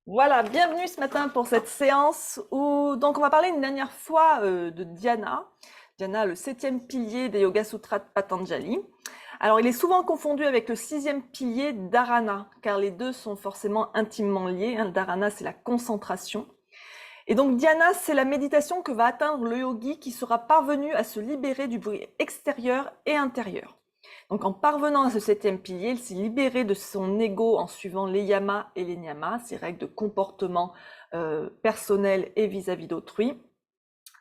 Voilà, bienvenue ce matin pour cette séance où donc on va parler une dernière fois de Dhyana. Dhyana, le 7e pilier des Yoga Sutras de Patanjali. Alors il est souvent confondu avec le 6e pilier Dharana, car les deux sont forcément intimement liés. Le Dharana, c'est la concentration. Et donc Dhyana, c'est la méditation que va atteindre le yogi qui sera parvenu à se libérer du bruit extérieur et intérieur. Donc en parvenant à ce 7e pilier, il s'est libéré de son ego en suivant les yamas et les niyamas, ces règles de comportement personnel et vis-à-vis d'autrui.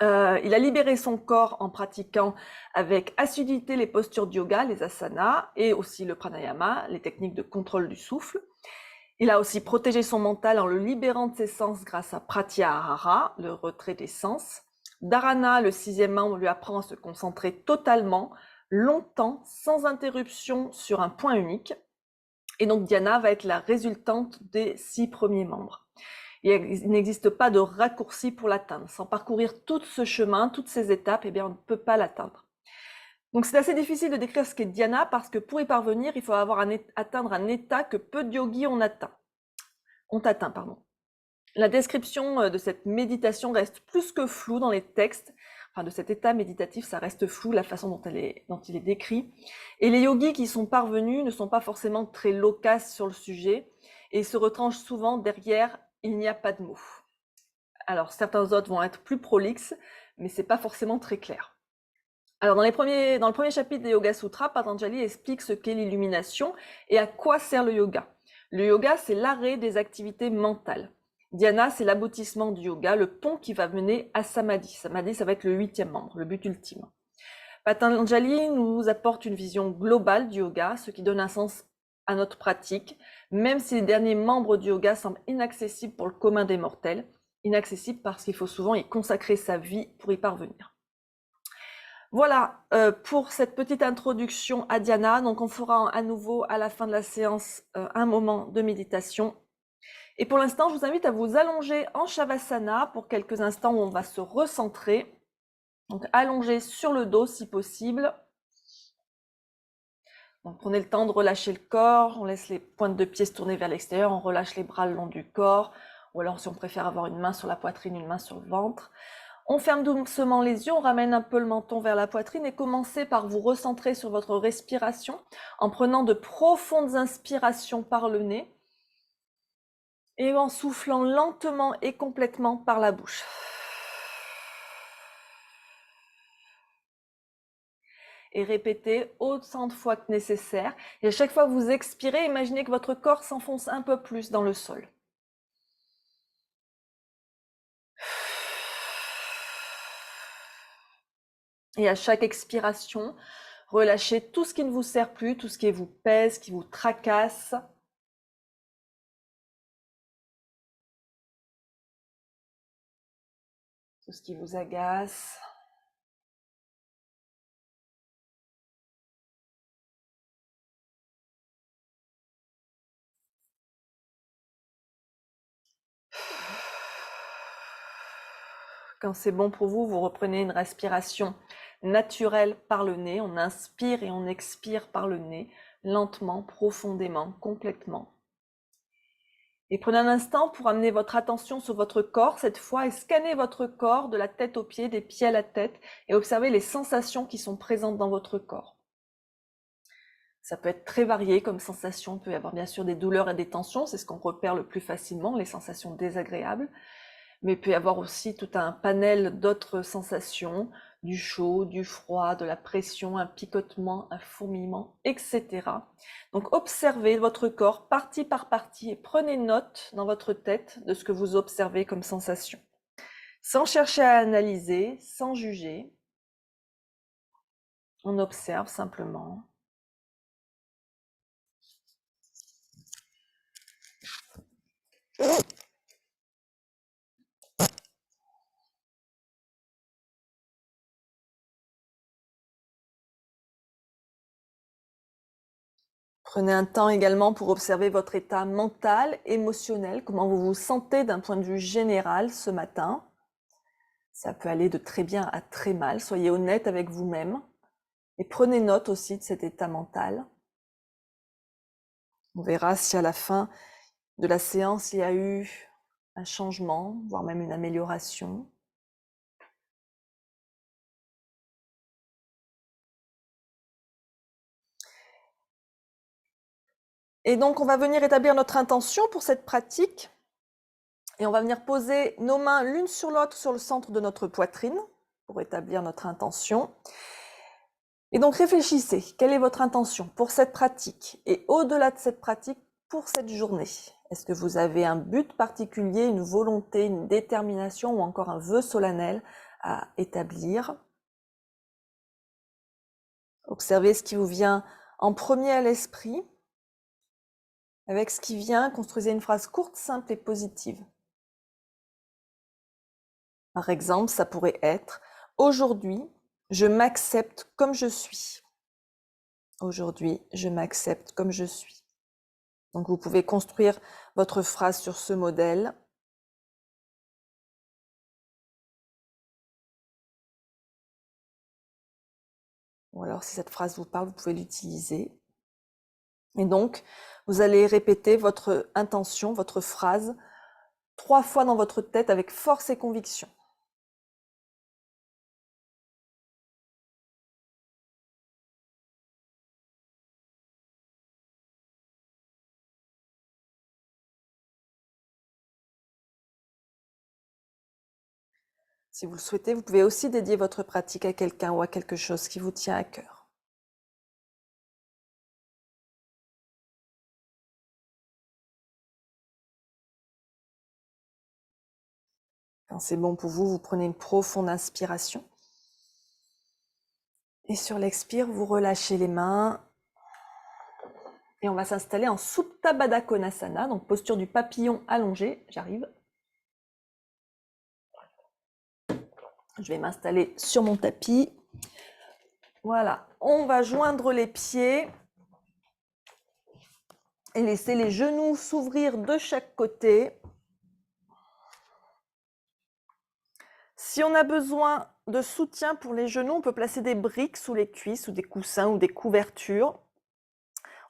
Il a libéré son corps en pratiquant avec assiduité les postures de yoga, les asanas, et aussi le pranayama, les techniques de contrôle du souffle. Il a aussi protégé son mental en le libérant de ses sens grâce à pratyahara, le retrait des sens. Dharana, le 6e membre, lui apprend à se concentrer totalement, longtemps, sans interruption sur un point unique. Et donc Dhyana va être la résultante des 6 premiers membres. Il n'existe pas de raccourci pour l'atteindre. Sans parcourir tout ce chemin, toutes ces étapes, eh bien, on ne peut pas l'atteindre. Donc c'est assez difficile de décrire ce qu'est Dhyana parce que pour y parvenir, il faut atteindre un état que peu de yogis ont atteint. La description de cette méditation reste plus que floue dans les textes. Enfin, de cet état méditatif, ça reste flou, la façon dont il est décrit. Et les yogis qui sont parvenus ne sont pas forcément très loquaces sur le sujet et se retranchent souvent derrière « il n'y a pas de mots ». Alors, certains autres vont être plus prolixes, mais c'est pas forcément très clair. Alors, dans le premier chapitre des Yoga Sutras, Patanjali explique ce qu'est l'illumination et à quoi sert le yoga. Le yoga, c'est l'arrêt des activités mentales. Dhyana, c'est l'aboutissement du yoga, le pont qui va mener à Samadhi. Samadhi, ça va être le 8e membre, le but ultime. Patanjali nous apporte une vision globale du yoga, ce qui donne un sens à notre pratique, même si les derniers membres du yoga semblent inaccessibles pour le commun des mortels. Inaccessibles parce qu'il faut souvent y consacrer sa vie pour y parvenir. Voilà pour cette petite introduction à Dhyana. Donc on fera à nouveau à la fin de la séance un moment de méditation. Et pour l'instant, je vous invite à vous allonger en Shavasana pour quelques instants où on va se recentrer. Donc allongé sur le dos si possible. Donc prenez le temps de relâcher le corps, on laisse les pointes de pied se tourner vers l'extérieur, on relâche les bras le long du corps, ou alors si on préfère avoir une main sur la poitrine, une main sur le ventre. On ferme doucement les yeux, on ramène un peu le menton vers la poitrine et commencez par vous recentrer sur votre respiration en prenant de profondes inspirations par le nez et en soufflant lentement et complètement par la bouche. Et répétez autant de fois que nécessaire. Et à chaque fois que vous expirez, imaginez que votre corps s'enfonce un peu plus dans le sol. Et à chaque expiration, relâchez tout ce qui ne vous sert plus, tout ce qui vous pèse, qui vous tracasse. Tout ce qui vous agace. Quand c'est bon pour vous, vous reprenez une respiration naturelle par le nez. On inspire et on expire par le nez, lentement, profondément, complètement. Et prenez un instant pour amener votre attention sur votre corps cette fois et scannez votre corps de la tête aux pieds, des pieds à la tête et observez les sensations qui sont présentes dans votre corps. Ça peut être très varié comme sensation, il peut y avoir bien sûr des douleurs et des tensions, c'est ce qu'on repère le plus facilement, les sensations désagréables. Mais il peut y avoir aussi tout un panel d'autres sensations, du chaud, du froid, de la pression, un picotement, un fourmillement, etc. Donc observez votre corps partie par partie et prenez note dans votre tête de ce que vous observez comme sensation. Sans chercher à analyser, sans juger, on observe simplement. Prenez un temps également pour observer votre état mental, émotionnel, comment vous vous sentez d'un point de vue général ce matin. Ça peut aller de très bien à très mal, soyez honnête avec vous-même et prenez note aussi de cet état mental. On verra si à la fin de la séance il y a eu un changement, voire même une amélioration. Et donc, on va venir établir notre intention pour cette pratique. Et on va venir poser nos mains l'une sur l'autre sur le centre de notre poitrine pour établir notre intention. Et donc, réfléchissez, quelle est votre intention pour cette pratique? Et au-delà de cette pratique, pour cette journée, est-ce que vous avez un but particulier, une volonté, une détermination ou encore un vœu solennel à établir? Observez ce qui vous vient en premier à l'esprit. Avec ce qui vient, construisez une phrase courte, simple et positive. Par exemple, ça pourrait être « Aujourd'hui, je m'accepte comme je suis ». Aujourd'hui, je m'accepte comme je suis. Donc, vous pouvez construire votre phrase sur ce modèle. Ou alors, si cette phrase vous parle, vous pouvez l'utiliser. Et donc, vous allez répéter votre intention, votre phrase, 3 fois dans votre tête avec force et conviction. Si vous le souhaitez, vous pouvez aussi dédier votre pratique à quelqu'un ou à quelque chose qui vous tient à cœur. Quand c'est bon pour vous, vous prenez une profonde inspiration. Et sur l'expire, vous relâchez les mains. Et on va s'installer en Supta Baddha Konasana, donc posture du papillon allongé. J'arrive. Je vais m'installer sur mon tapis. Voilà, on va joindre les pieds et laisser les genoux s'ouvrir de chaque côté. Si on a besoin de soutien pour les genoux, on peut placer des briques sous les cuisses ou des coussins ou des couvertures.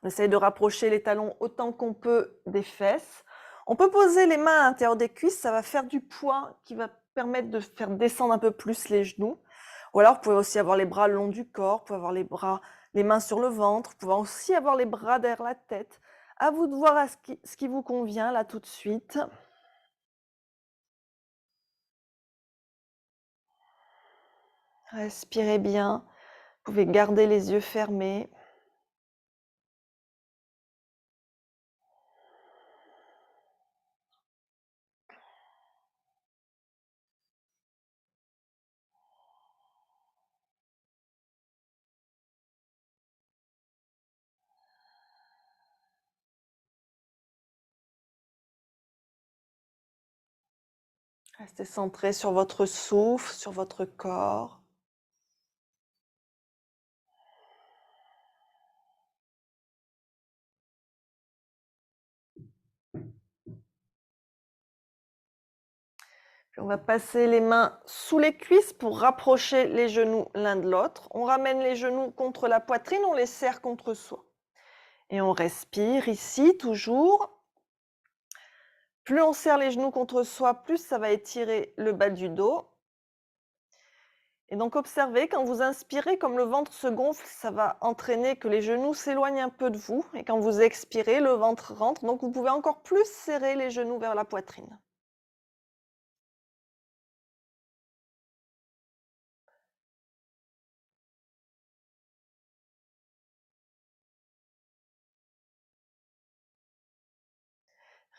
On essaye de rapprocher les talons autant qu'on peut des fesses. On peut poser les mains à l'intérieur des cuisses, ça va faire du poids qui va permettre de faire descendre un peu plus les genoux. Ou alors, vous pouvez aussi avoir les bras le long du corps, vous pouvez avoir les mains sur le ventre, vous pouvez aussi avoir les bras derrière la tête. À vous de voir ce qui vous convient là tout de suite. Respirez bien, vous pouvez garder les yeux fermés. Restez centré sur votre souffle, sur votre corps. Puis on va passer les mains sous les cuisses pour rapprocher les genoux l'un de l'autre. On ramène les genoux contre la poitrine, on les serre contre soi. Et on respire ici, toujours. Plus on serre les genoux contre soi, plus ça va étirer le bas du dos. Et donc observez, quand vous inspirez, comme le ventre se gonfle, ça va entraîner que les genoux s'éloignent un peu de vous. Et quand vous expirez, le ventre rentre. Donc vous pouvez encore plus serrer les genoux vers la poitrine.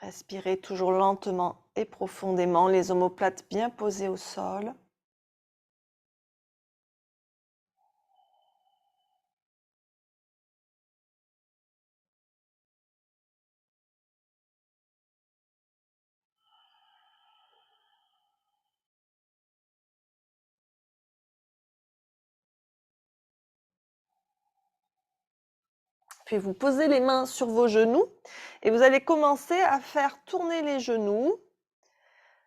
Respirez toujours lentement et profondément, les omoplates bien posées au sol. Puis vous posez les mains sur vos genoux et vous allez commencer à faire tourner les genoux.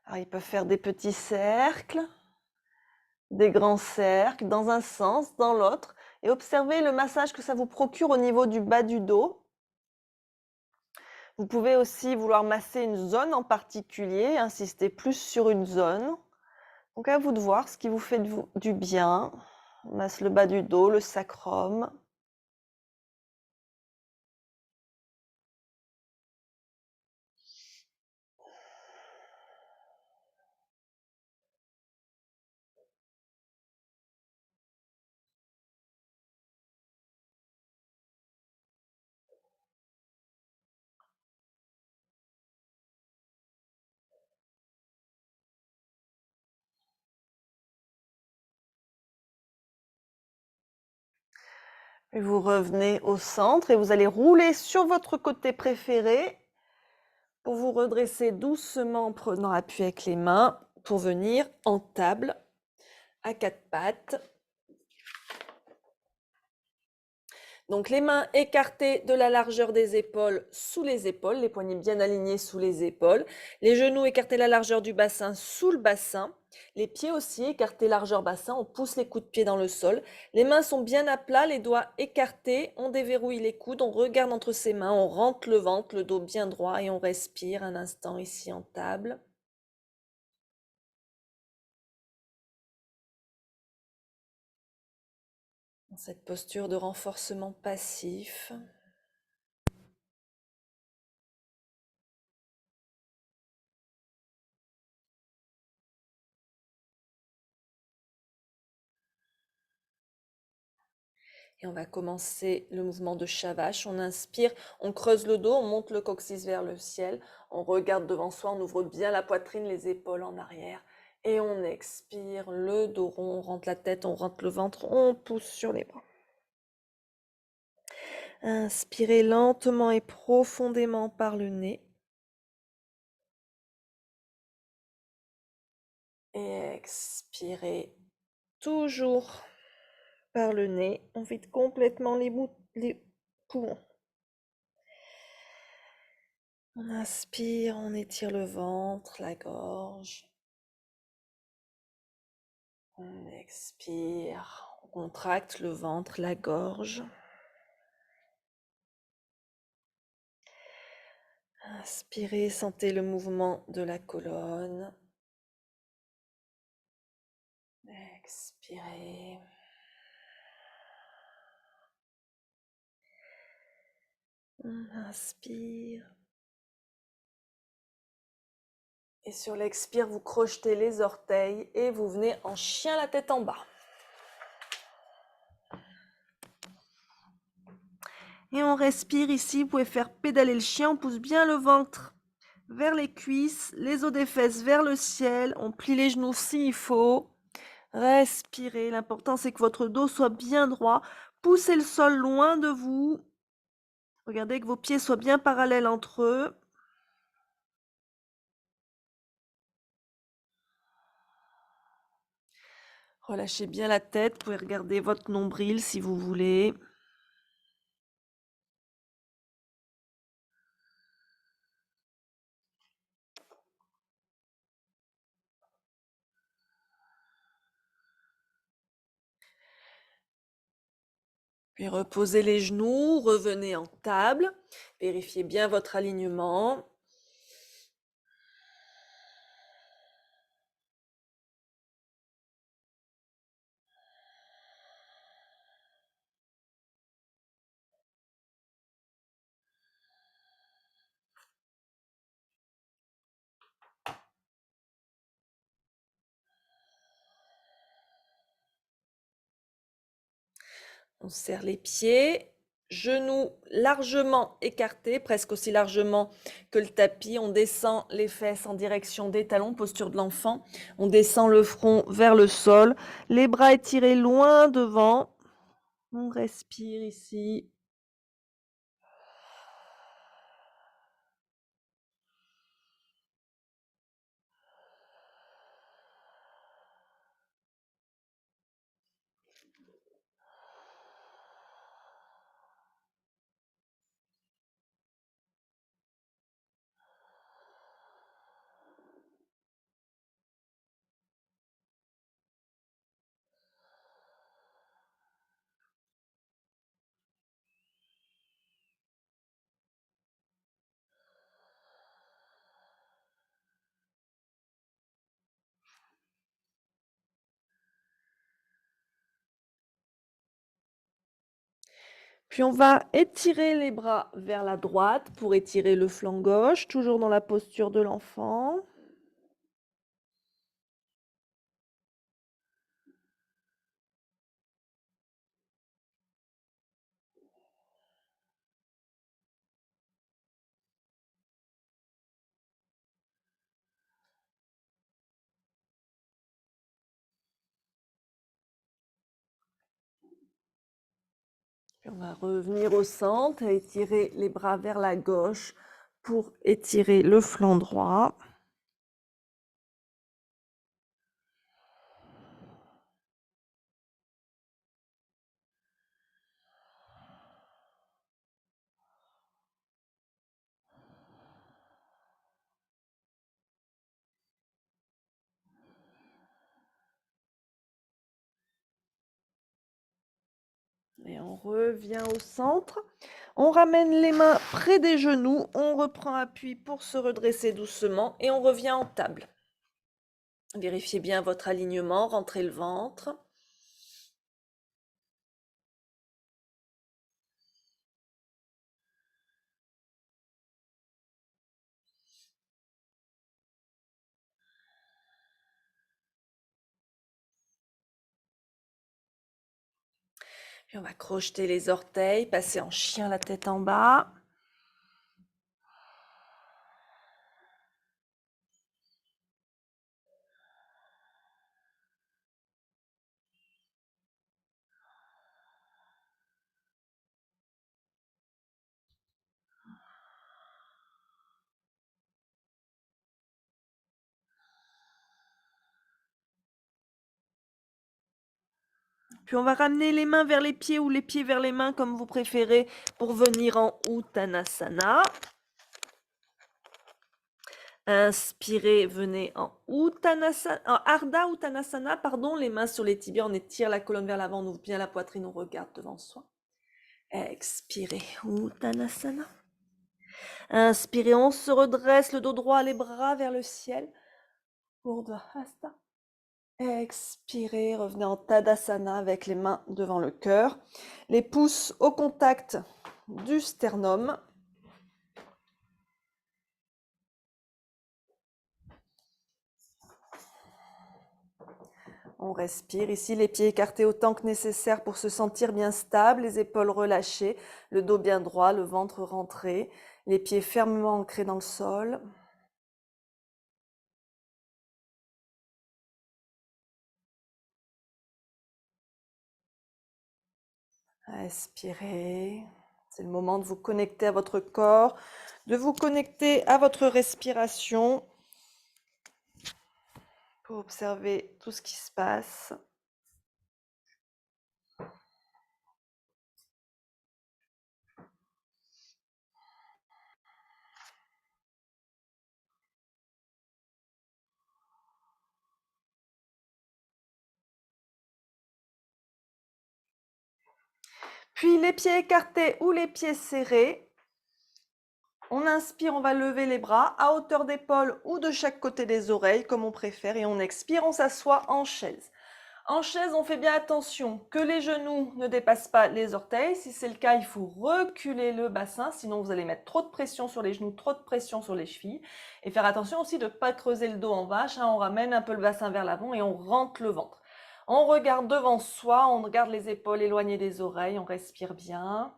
Alors, ils peuvent faire des petits cercles, des grands cercles, dans un sens, dans l'autre. Et observez le massage que ça vous procure au niveau du bas du dos. Vous pouvez aussi vouloir masser une zone en particulier, insister plus sur une zone. Donc à vous de voir ce qui vous fait du bien. On masse le bas du dos, le sacrum. Et vous revenez au centre et vous allez rouler sur votre côté préféré pour vous redresser doucement en prenant appui avec les mains pour venir en table à quatre pattes. Donc les mains écartées de la largeur des épaules sous les épaules, les poignets bien alignés sous les épaules, les genoux écartés la largeur du bassin sous le bassin, les pieds aussi écartés largeur bassin, on pousse les coudes de pied dans le sol, les mains sont bien à plat, les doigts écartés, on déverrouille les coudes, on regarde entre ses mains, on rentre le ventre, le dos bien droit et on respire un instant ici en table. Dans cette posture de renforcement passif. Et on va commencer le mouvement de Shavash. On inspire, on creuse le dos, on monte le coccyx vers le ciel. On regarde devant soi, on ouvre bien la poitrine, les épaules en arrière. Et on expire, le dos rond, on rentre la tête, on rentre le ventre, on pousse sur les bras. Inspirez lentement et profondément par le nez. Et expirez toujours par le nez. On vide complètement les poumons. On inspire, on étire le ventre, la gorge. On expire, on contracte le ventre, la gorge. Inspirez, sentez le mouvement de la colonne. Expirez. On inspire. Et sur l'expire, vous crochetez les orteils et vous venez en chien la tête en bas. Et on respire ici, vous pouvez faire pédaler le chien, on pousse bien le ventre vers les cuisses, les os des fesses vers le ciel, on plie les genoux s'il faut. Respirez, l'important c'est que votre dos soit bien droit, poussez le sol loin de vous. Regardez que vos pieds soient bien parallèles entre eux. Relâchez bien la tête, vous pouvez regarder votre nombril si vous voulez. Puis reposez les genoux, revenez en table, vérifiez bien votre alignement. On serre les pieds, genoux largement écartés, presque aussi largement que le tapis. On descend les fesses en direction des talons, posture de l'enfant. On descend le front vers le sol, les bras étirés loin devant. On respire ici. Puis on va étirer les bras vers la droite pour étirer le flanc gauche, toujours dans la posture de l'enfant. Puis on va revenir au centre et étirer les bras vers la gauche pour étirer le flanc droit. Et on revient au centre. On ramène les mains près des genoux. On reprend appui pour se redresser doucement et on revient en table. Vérifiez bien votre alignement, rentrez le ventre. Puis on va crocheter les orteils, passer en chien la tête en bas. Puis on va ramener les mains vers les pieds ou les pieds vers les mains comme vous préférez pour venir en Uttanasana. Inspirez, venez en Uttanasana, en Ardha Uttanasana, pardon, les mains sur les tibias, on étire la colonne vers l'avant, on ouvre bien la poitrine, on regarde devant soi. Expirez, Uttanasana. Inspirez, on se redresse, le dos droit, les bras vers le ciel. Urdhva. Expirez, revenez en Tadasana avec les mains devant le cœur, les pouces au contact du sternum. On respire ici, les pieds écartés autant que nécessaire pour se sentir bien stable, les épaules relâchées, le dos bien droit, le ventre rentré, les pieds fermement ancrés dans le sol. Expirez. C'est le moment de vous connecter à votre corps, de vous connecter à votre respiration pour observer tout ce qui se passe. Puis les pieds écartés ou les pieds serrés. On inspire, on va lever les bras à hauteur d'épaule ou de chaque côté des oreilles, comme on préfère. Et on expire, on s'assoit en chaise. En chaise, on fait bien attention que les genoux ne dépassent pas les orteils. Si c'est le cas, il faut reculer le bassin, sinon vous allez mettre trop de pression sur les genoux, trop de pression sur les chevilles. Et faire attention aussi de ne pas creuser le dos en vache. On ramène un peu le bassin vers l'avant et on rentre le ventre. On regarde devant soi, on regarde les épaules éloignées des oreilles, on respire bien.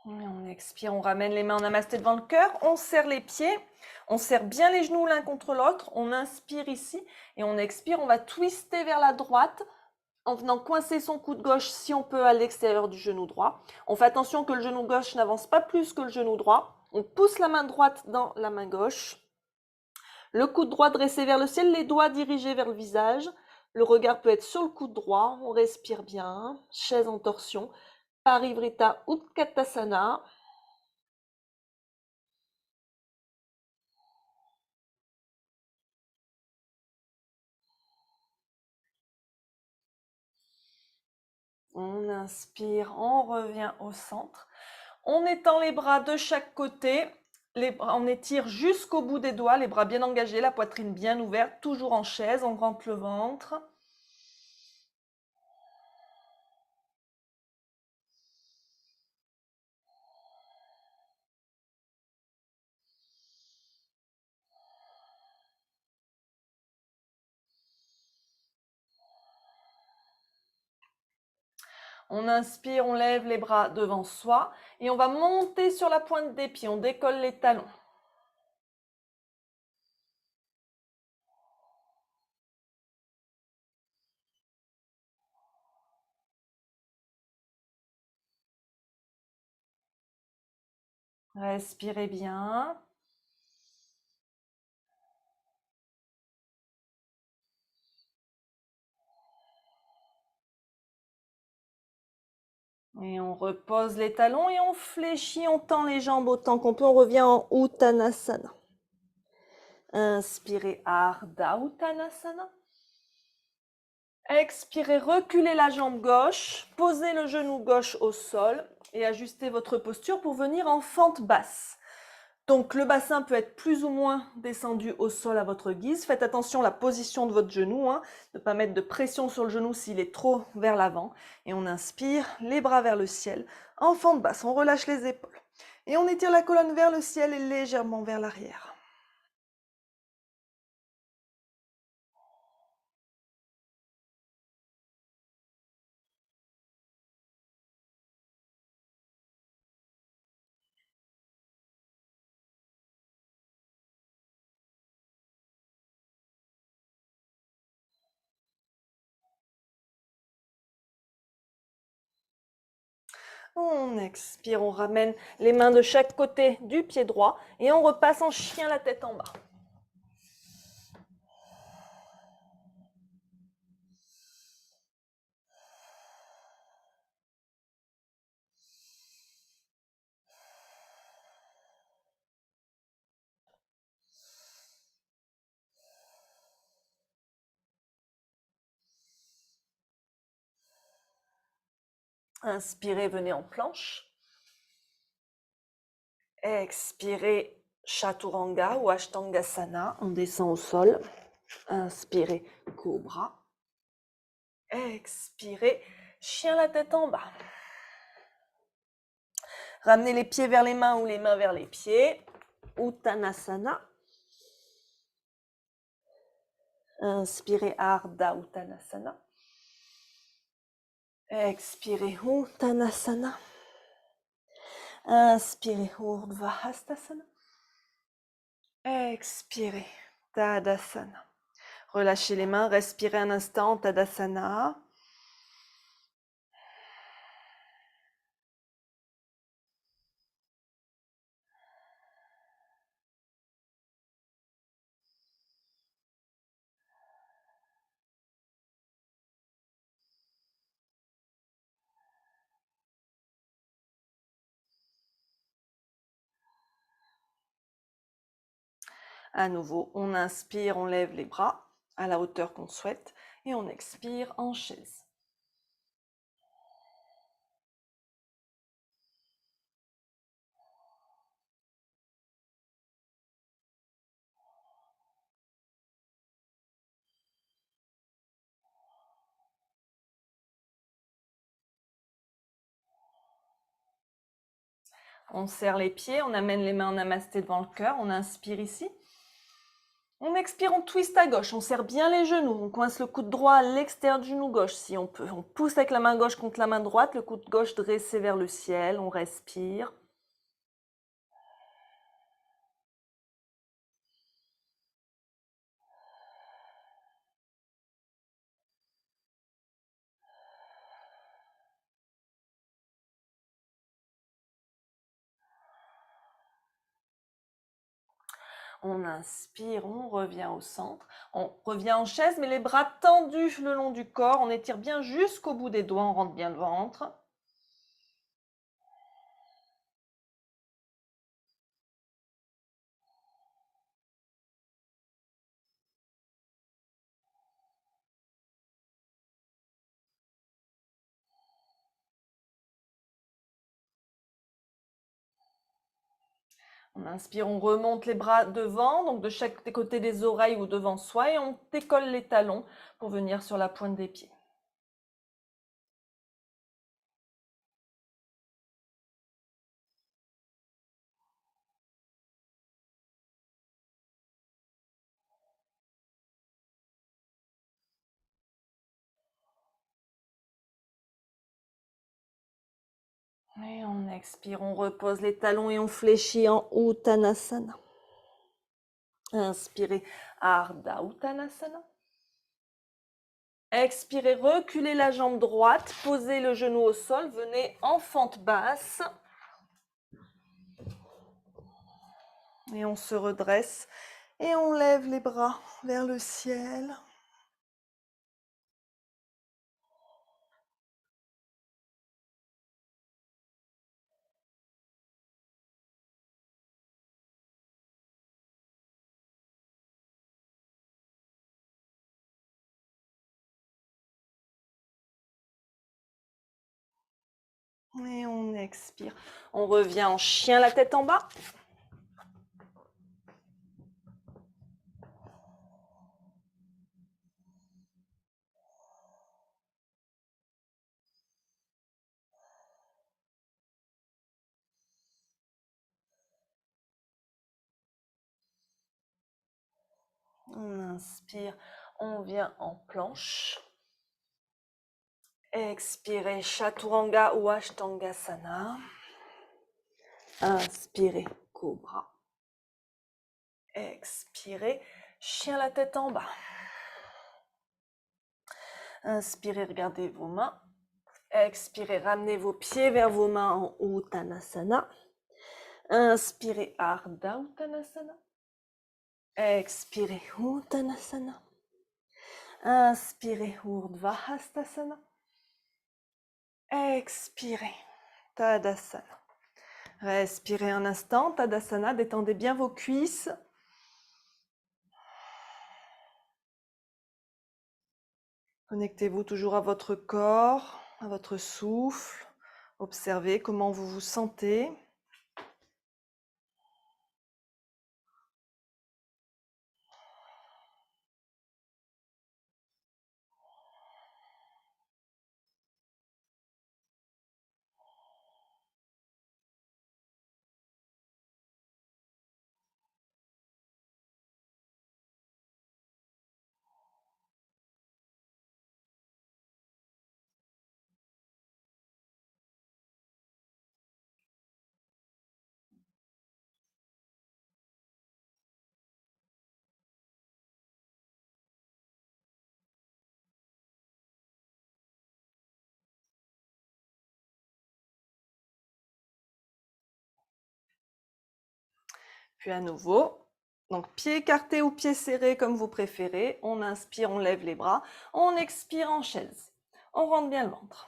Et on expire, on ramène les mains en namasté devant le cœur, on serre les pieds, on serre bien les genoux l'un contre l'autre, on inspire ici et on expire, on va twister vers la droite en venant coincer son coude gauche si on peut à l'extérieur du genou droit. On fait attention que le genou gauche n'avance pas plus que le genou droit. On pousse la main droite dans la main gauche. Le coude droit dressé vers le ciel, les doigts dirigés vers le visage. Le regard peut être sur le coude droit. On respire bien. Chaise en torsion. Parivrita Utkatasana. On inspire, on revient au centre. On étend les bras de chaque côté. On étire jusqu'au bout des doigts, les bras bien engagés, la poitrine bien ouverte, toujours en chaise, on rentre le ventre. On inspire, on lève les bras devant soi et on va monter sur la pointe des pieds, on décolle les talons. Respirez bien. Et on repose les talons et on fléchit, on tend les jambes autant qu'on peut. On revient en Uttanasana. Inspirez Ardha Uttanasana. Expirez, reculez la jambe gauche, posez le genou gauche au sol et ajustez votre posture pour venir en fente basse. Donc le bassin peut être plus ou moins descendu au sol à votre guise. Faites attention à la position de votre genou, ne pas mettre de pression sur le genou s'il est trop vers l'avant. Et on inspire, les bras vers le ciel, en fente basse, on relâche les épaules. Et on étire la colonne vers le ciel et légèrement vers l'arrière. On expire, on ramène les mains de chaque côté du pied droit et on repasse en chien la tête en bas. Inspirez, venez en planche. Expirez, Chaturanga ou Ashtangasana, on descend au sol. Inspirez, Cobra. Expirez, chien la tête en bas. Ramenez les pieds vers les mains ou les mains vers les pieds. Uttanasana. Inspirez, Ardha Uttanasana. Expirez, Uttanasana. Inspirez, Urdhva Hastasana. Expirez, Tadasana. Relâchez les mains, respirez un instant, Tadasana. À nouveau, on inspire, on lève les bras à la hauteur qu'on souhaite et on expire en chaise. On serre les pieds, on amène les mains en namasté devant le cœur, on inspire ici. On expire, on twist à gauche, on serre bien les genoux, on coince le coude droit à l'extérieur du genou gauche si on peut. On pousse avec la main gauche contre la main droite, le coude gauche dressé vers le ciel, on respire. On inspire, on revient au centre. On revient en chaise, mais les bras tendus le long du corps. On étire bien jusqu'au bout des doigts, on rentre bien le ventre. On inspire, on remonte les bras devant, donc de chaque côté des oreilles ou devant soi, et on décolle les talons pour venir sur la pointe des pieds. Et on expire, on repose les talons et on fléchit en Uttanasana. Inspirez, Ardha Uttanasana. Expirez, reculez la jambe droite, posez le genou au sol, venez en fente basse. Et on se redresse et on lève les bras vers le ciel. Et on expire. On revient en chien, la tête en bas. On inspire, on vient en planche. Expirez, Chaturanga ou Ashtangasana. Inspirez, Cobra. Expirez, chien la tête en bas. Inspirez, regardez vos mains. Expirez, ramenez vos pieds vers vos mains en Uttanasana. Inspirez, Ardha Uttanasana. Expirez, Uttanasana. Inspirez, Urdhva Hastasana. Expirez, Tadasana. Respirez un instant, Tadasana, détendez bien vos cuisses. Connectez-vous toujours à votre corps, à votre souffle. Observez comment vous vous sentez. Puis à nouveau, donc pieds écartés ou pieds serrés comme vous préférez. On inspire, on lève les bras. On expire en chaise. On rentre bien le ventre.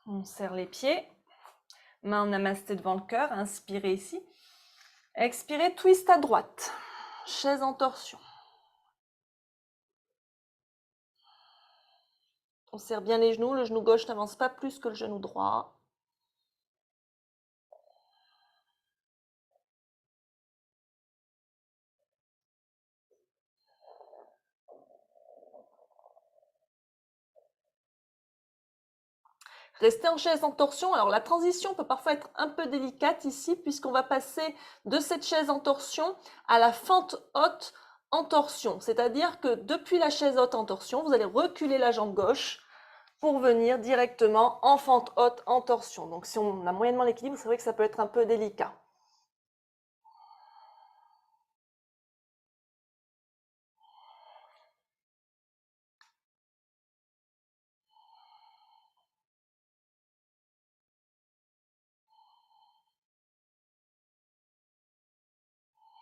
On serre les pieds. Main en namasté devant le cœur. Inspirez ici. Expirez, twist à droite. Chaise en torsion. On serre bien les genoux. Le genou gauche n'avance pas plus que le genou droit. Restez en chaise en torsion. Alors la transition peut parfois être un peu délicate ici puisqu'on va passer de cette chaise en torsion à la fente haute en torsion. C'est-à-dire que depuis la chaise haute en torsion, vous allez reculer la jambe gauche pour venir directement en fente haute en torsion. Donc si on a moyennement l'équilibre, c'est vrai que ça peut être un peu délicat.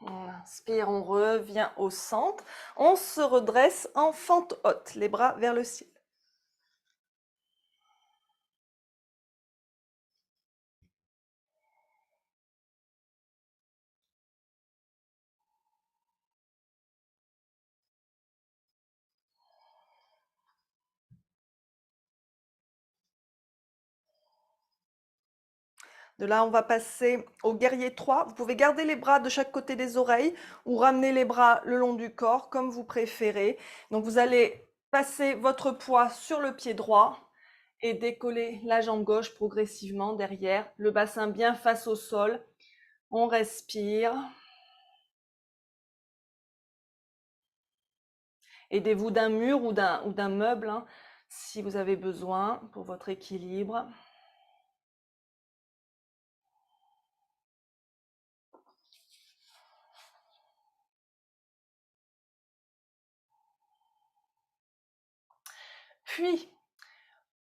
On inspire, on revient au centre. On se redresse en fente haute, les bras vers le ciel. De là, on va passer au guerrier 3. Vous pouvez garder les bras de chaque côté des oreilles ou ramener les bras le long du corps, comme vous préférez. Donc, vous allez passer votre poids sur le pied droit et décoller la jambe gauche progressivement derrière, le bassin bien face au sol. On respire. Aidez-vous d'un mur ou d'un meuble hein, si vous avez besoin pour votre équilibre. Puis,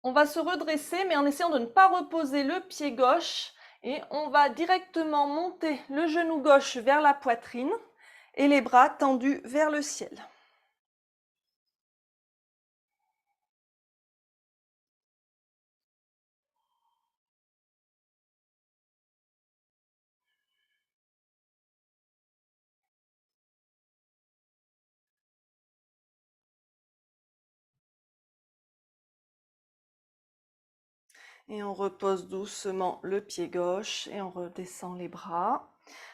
on va se redresser, mais en essayant de ne pas reposer le pied gauche. Et on va directement monter le genou gauche vers la poitrine et les bras tendus vers le ciel. Et on repose doucement le pied gauche et on redescend les bras.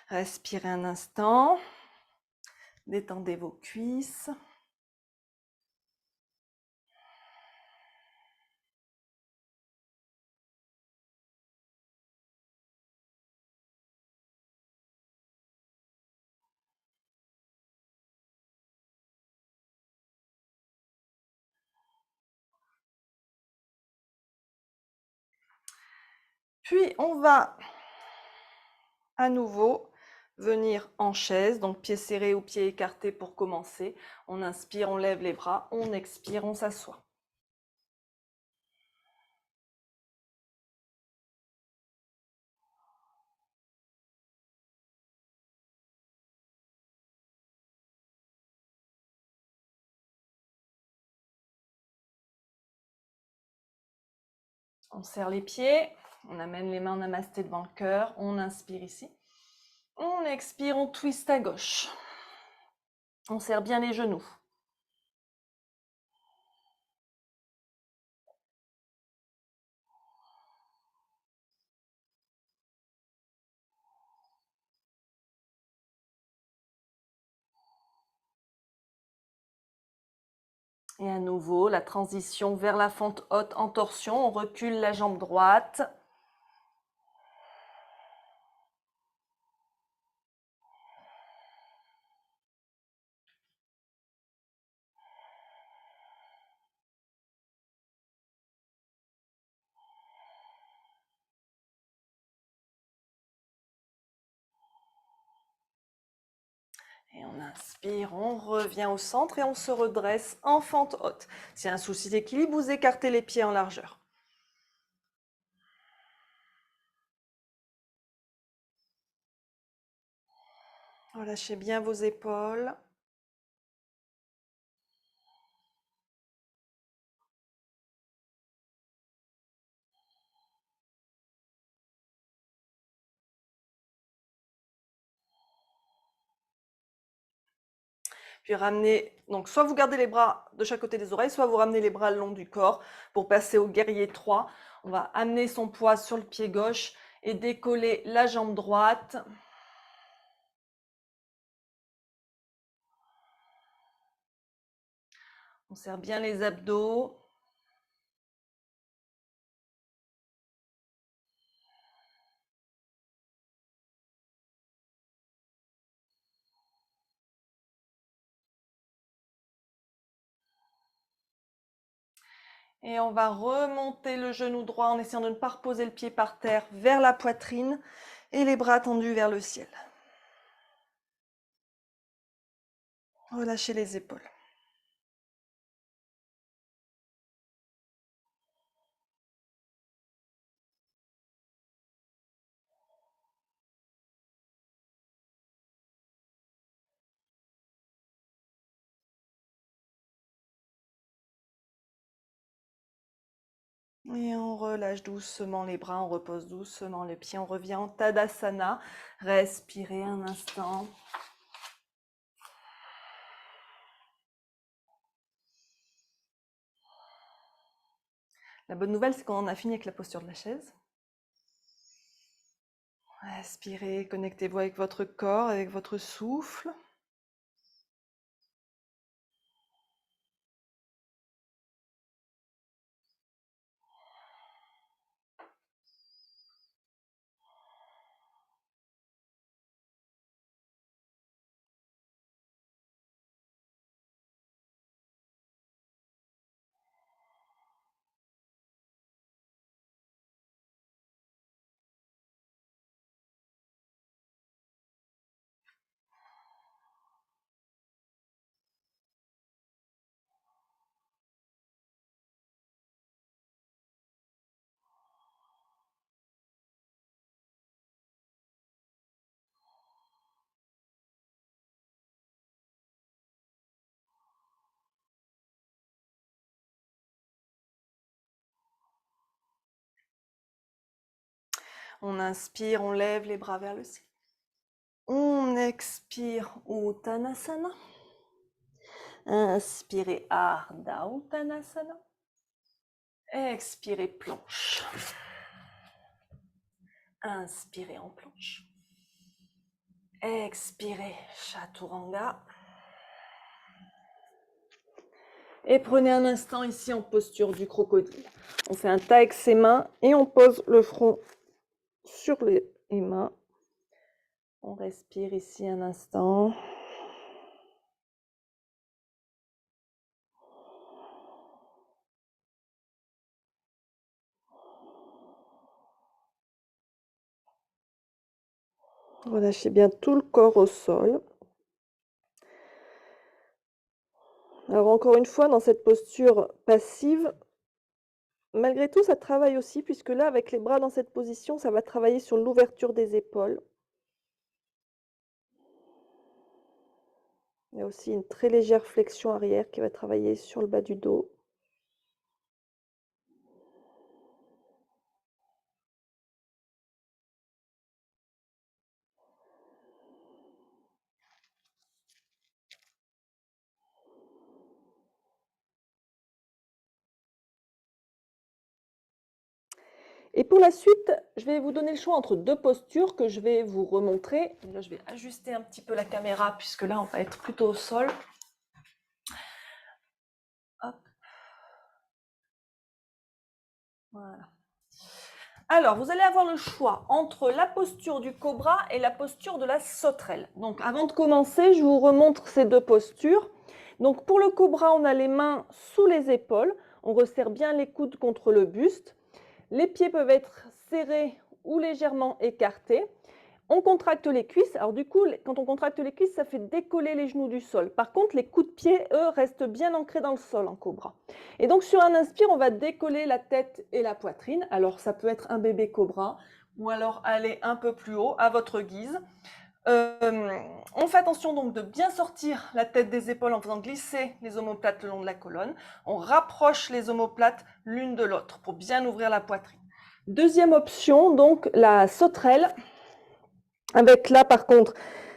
Respirez un instant. Détendez vos cuisses. Puis on va à nouveau venir en chaise, donc pieds serrés ou pieds écartés pour commencer. On inspire, on lève les bras, on expire, on s'assoit. On serre les pieds, on amène les mains en namasté devant le cœur, on inspire ici. On expire, on twist à gauche. On serre bien les genoux. Et à nouveau, la transition vers la fente haute en torsion. On recule la jambe droite. Et on inspire, on revient au centre et on se redresse en fente haute. S'il y a un souci d'équilibre, vous écartez les pieds en largeur. Relâchez bien vos épaules. Puis ramenez, donc soit vous gardez les bras de chaque côté des oreilles, soit vous ramenez les bras le long du corps pour passer au guerrier 3. On va amener son poids sur le pied gauche et décoller la jambe droite. On serre bien les abdos. Et on va remonter le genou droit en essayant de ne pas reposer le pied par terre vers la poitrine et les bras tendus vers le ciel. Relâchez les épaules. Et on relâche doucement les bras, on repose doucement les pieds, on revient en Tadasana. Respirez un instant. La bonne nouvelle, c'est qu'on en a fini avec la posture de la chaise. Inspirez, connectez-vous avec votre corps, avec votre souffle. On inspire, on lève les bras vers le ciel. On expire, Uttanasana. Inspirez, Ardha Uttanasana. Expirez, planche. Inspirez en planche. Expirez, Chaturanga. Et prenez un instant ici en posture du crocodile. On fait un tas avec ses mains et on pose le front sur les mains. On respire ici un instant. Relâchez bien tout le corps au sol. Alors encore une fois, dans cette posture passive, malgré tout, ça travaille aussi, puisque là, avec les bras dans cette position, ça va travailler sur l'ouverture des épaules. Il y a aussi une très légère flexion arrière qui va travailler sur le bas du dos. Et pour la suite, je vais vous donner le choix entre deux postures que je vais vous remontrer. Là, je vais ajuster un petit peu la caméra puisque là, on va être plutôt au sol. Hop. Voilà. Alors, vous allez avoir le choix entre la posture du cobra et la posture de la sauterelle. Donc, avant de commencer, je vous remontre ces deux postures. Donc, pour le cobra, on a les mains sous les épaules. On resserre bien les coudes contre le buste. Les pieds peuvent être serrés ou légèrement écartés. On contracte les cuisses. Alors du coup, quand on contracte les cuisses, ça fait décoller les genoux du sol. Par contre, les coups de pied, eux, restent bien ancrés dans le sol en cobra. Et donc sur un inspire, on va décoller la tête et la poitrine. Alors ça peut être un bébé cobra ou alors aller un peu plus haut à votre guise. On fait attention donc de bien sortir la tête des épaules en faisant glisser les omoplates le long de la colonne. On rapproche les omoplates l'une de l'autre pour bien ouvrir la poitrine. Deuxième option, donc la sauterelle, avec là par contre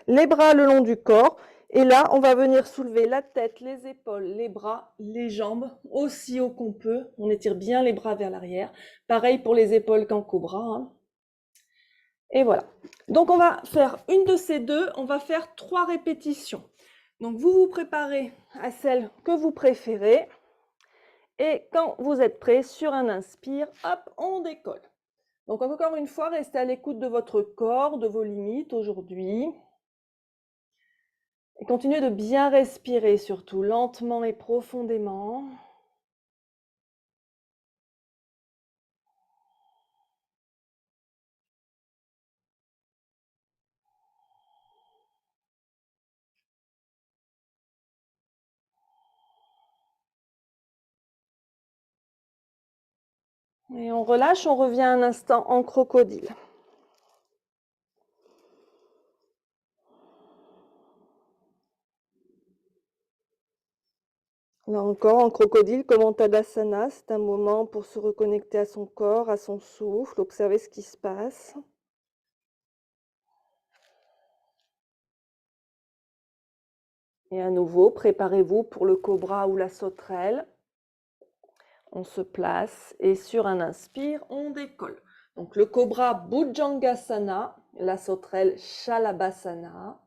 les bras le long du corps. Et là, on va venir soulever la tête, les épaules, les bras, les jambes, aussi haut qu'on peut. On étire bien les bras vers l'arrière. Pareil pour les épaules qu'en cobra, hein. Et voilà. Donc, on va faire une de ces deux. On va faire 3 répétitions. Donc, vous vous préparez à celle que vous préférez. Et quand vous êtes prêt, sur un inspire, hop, on décolle. Donc, encore une fois, restez à l'écoute de votre corps, de vos limites aujourd'hui. Et continuez de bien respirer, surtout lentement et profondément. Et on relâche, on revient un instant en crocodile. Là encore, en crocodile, comme en Tadasana, c'est un moment pour se reconnecter à son corps, à son souffle, observer ce qui se passe. Et à nouveau, préparez-vous pour le cobra ou la sauterelle. On se place et sur un inspire, on décolle. Donc le cobra Bhujangasana, La sauterelle Shalabhasana.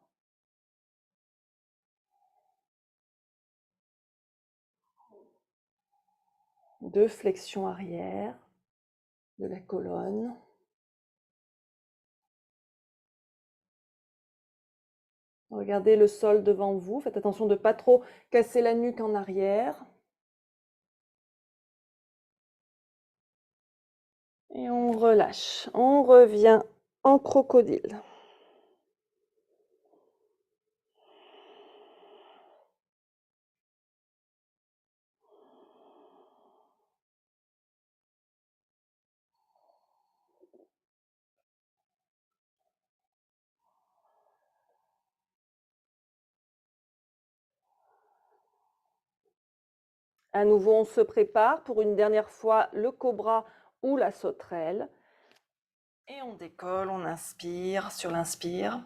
Deux flexions arrière de la colonne. Regardez le sol devant vous. Faites attention de ne pas trop casser la nuque en arrière. Et on relâche. On revient en crocodile. À nouveau, on se prépare pour une dernière fois le cobra ou la sauterelle. Et on décolle, on inspire sur l'inspire.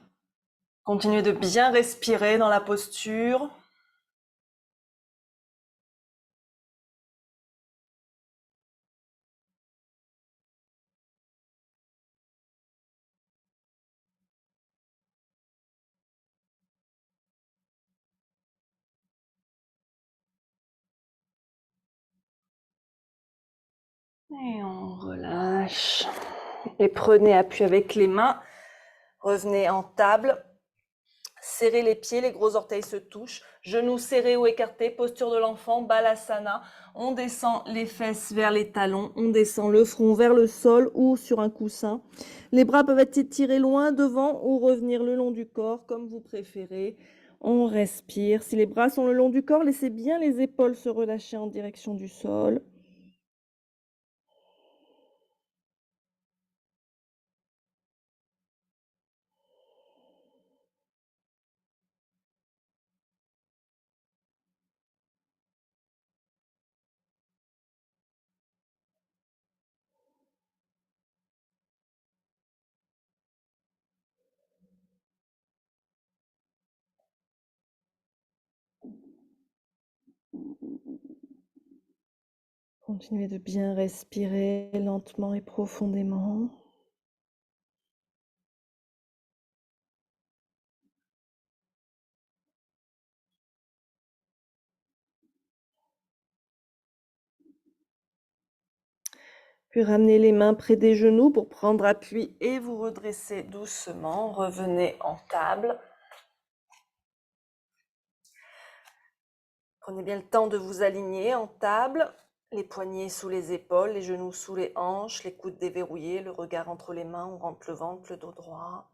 Continuez de bien respirer dans la posture. Et on relâche. Et prenez appui avec les mains. Revenez en table. Serrez les pieds, les gros orteils se touchent. Genoux serrés ou écartés, posture de l'enfant, balasana. On descend les fesses vers les talons. On descend le front vers le sol ou sur un coussin. Les bras peuvent être étirés loin devant ou revenir le long du corps, comme vous préférez. On respire. Si les bras sont le long du corps, laissez bien les épaules se relâcher en direction du sol. Continuez de bien respirer lentement et profondément. Puis ramenez les mains près des genoux pour prendre appui et vous redresser doucement. Revenez en table. Prenez bien le temps de vous aligner en table. Les poignets sous les épaules, les genoux sous les hanches, les coudes déverrouillés, le regard entre les mains, on rentre le ventre, le dos droit.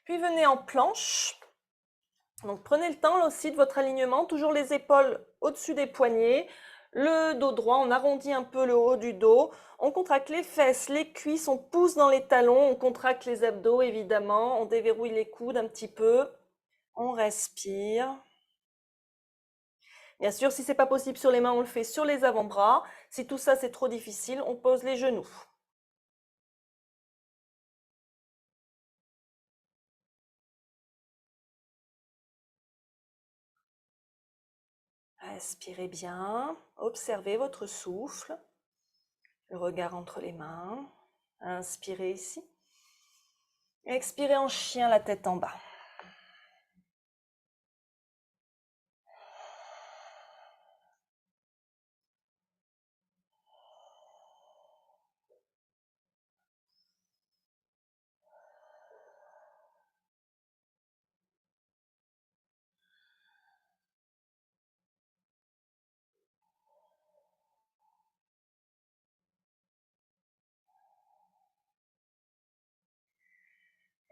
Puis venez en planche. Donc prenez le temps là aussi de votre alignement, toujours les épaules au-dessus des poignets, le dos droit, on arrondit un peu le haut du dos, on contracte les fesses, les cuisses, on pousse dans les talons, on contracte les abdos évidemment, on déverrouille les coudes un petit peu, on respire. Bien sûr, si ce n'est pas possible sur les mains, on le fait sur les avant-bras. Si tout ça c'est trop difficile, on pose les genoux. Respirez bien, observez votre souffle, le regard entre les mains. Inspirez ici. Expirez en chien, la tête en bas.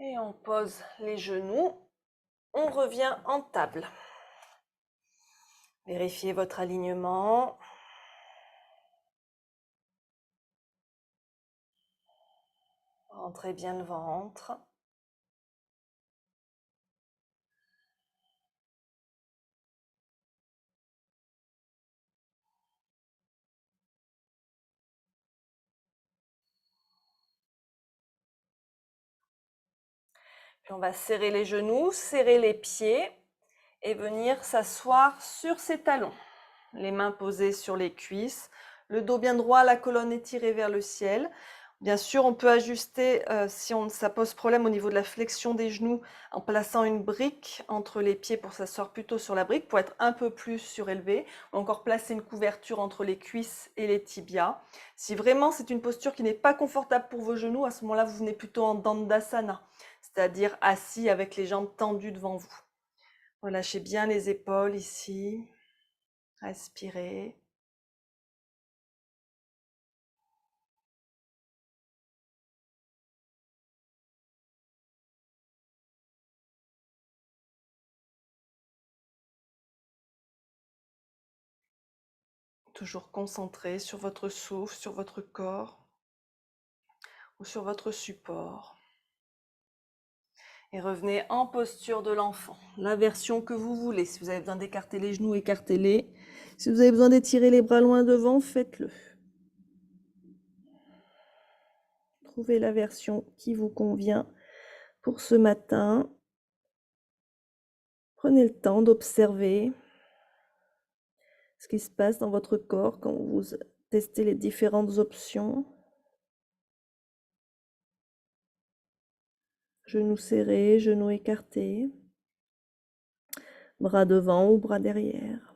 Et on pose les genoux. On revient en table. Vérifiez votre alignement. Rentrez bien le ventre. On va serrer les genoux, serrer les pieds et venir s'asseoir sur ses talons. Les mains posées sur les cuisses, le dos bien droit, la colonne étirée vers le ciel. Bien sûr, on peut ajuster si ça pose problème au niveau de la flexion des genoux en plaçant une brique entre les pieds pour s'asseoir plutôt sur la brique pour être un peu plus surélevé, ou encore placer une couverture entre les cuisses et les tibias. Si vraiment c'est une posture qui n'est pas confortable pour vos genoux, à ce moment-là, vous venez plutôt en Dandasana, c'est-à-dire assis avec les jambes tendues devant vous. Relâchez bien les épaules ici. Respirez. Toujours concentré sur votre souffle, sur votre corps ou sur votre support. Et revenez en posture de l'enfant, la version que vous voulez. Si vous avez besoin d'écarter les genoux, écartez-les. Si vous avez besoin d'étirer les bras loin devant, faites-le. Trouvez la version qui vous convient pour ce matin. Prenez le temps d'observer ce qui se passe dans votre corps quand vous testez les différentes options. Genoux serrés, genoux écartés, bras devant ou bras derrière.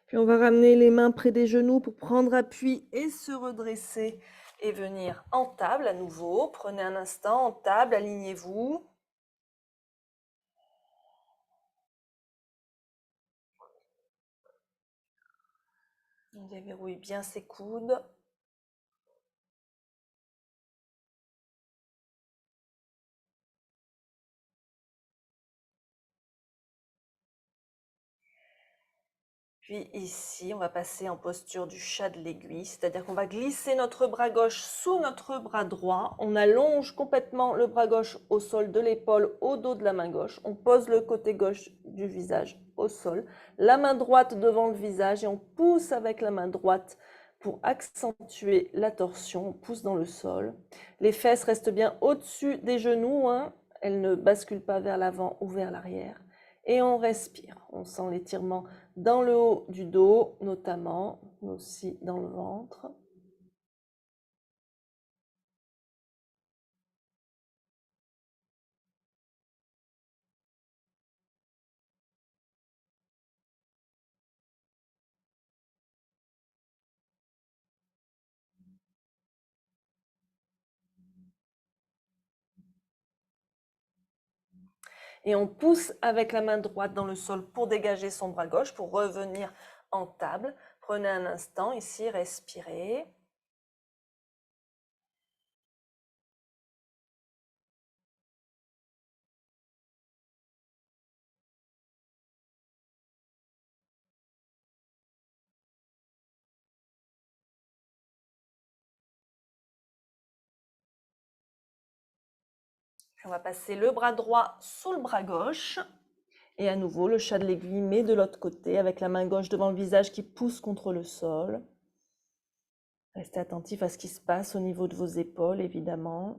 Puis on va ramener les mains près des genoux pour prendre appui et se redresser et venir en table à nouveau. Prenez un instant en table, alignez-vous. On déverrouille bien ses coudes. Puis ici, on va passer en posture du chat de l'aiguille, c'est-à-dire qu'on va glisser notre bras gauche sous notre bras droit. On allonge complètement le bras gauche au sol de l'épaule, au dos de la main gauche. On pose le côté gauche du visage au sol, la main droite devant le visage et on pousse avec la main droite pour accentuer la torsion. On pousse dans le sol. Les fesses restent bien au-dessus des genoux, hein. Elles ne basculent pas vers l'avant ou vers l'arrière. Et on respire. On sent l'étirement dans le haut du dos notamment, mais aussi dans le ventre. Et on pousse avec la main droite dans le sol pour dégager son bras gauche, pour revenir en table. Prenez un instant ici, respirez. Puis on va passer le bras droit sous le bras gauche. Et à nouveau, le chat de l'aiguille, mais de l'autre côté, avec la main gauche devant le visage qui pousse contre le sol. Restez attentif à ce qui se passe au niveau de vos épaules, évidemment.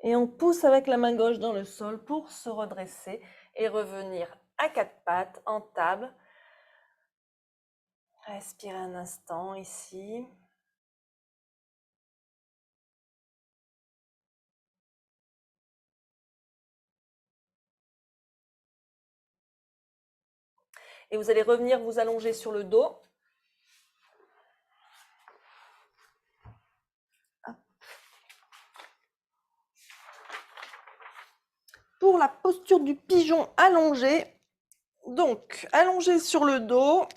Et on pousse avec la main gauche dans le sol pour se redresser et revenir à quatre pattes en table. Respirez un instant ici. Et vous allez revenir vous allonger sur le dos pour la posture du pigeon allongé. Donc, allongé sur le dos,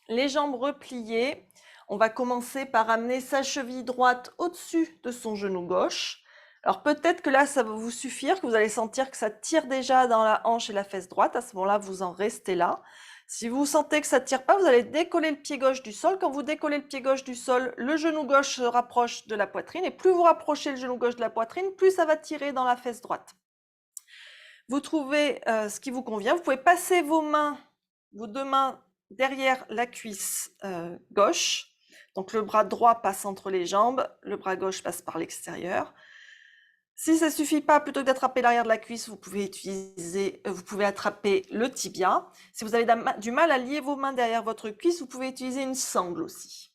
les jambes repliées. On va commencer par amener sa cheville droite au-dessus de son genou gauche. Alors peut-être que là, ça va vous suffire, que vous allez sentir que ça tire déjà dans la hanche et la fesse droite. À ce moment-là, vous en restez là. Si vous sentez que ça ne tire pas, vous allez décoller le pied gauche du sol. Quand vous décollez le pied gauche du sol, le genou gauche se rapproche de la poitrine. Et plus vous rapprochez le genou gauche de la poitrine, plus ça va tirer dans la fesse droite. Vous trouvez ce qui vous convient. Vous pouvez passer vos deux mains derrière la cuisse gauche. Donc le bras droit passe entre les jambes, le bras gauche passe par l'extérieur. Si ça ne suffit pas, plutôt que d'attraper l'arrière de la cuisse, vous pouvez attraper le tibia. Si vous avez du mal à lier vos mains derrière votre cuisse, vous pouvez utiliser une sangle aussi.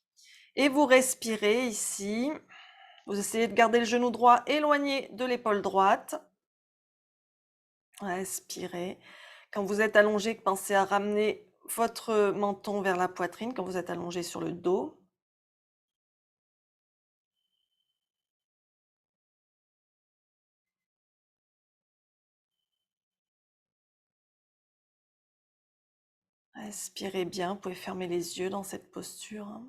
Et vous respirez ici. Vous essayez de garder le genou droit éloigné de l'épaule droite. Respirez. Quand vous êtes allongé, pensez à ramener votre menton vers la poitrine quand vous êtes allongé sur le dos. Respirez bien, vous pouvez fermer les yeux dans cette posture.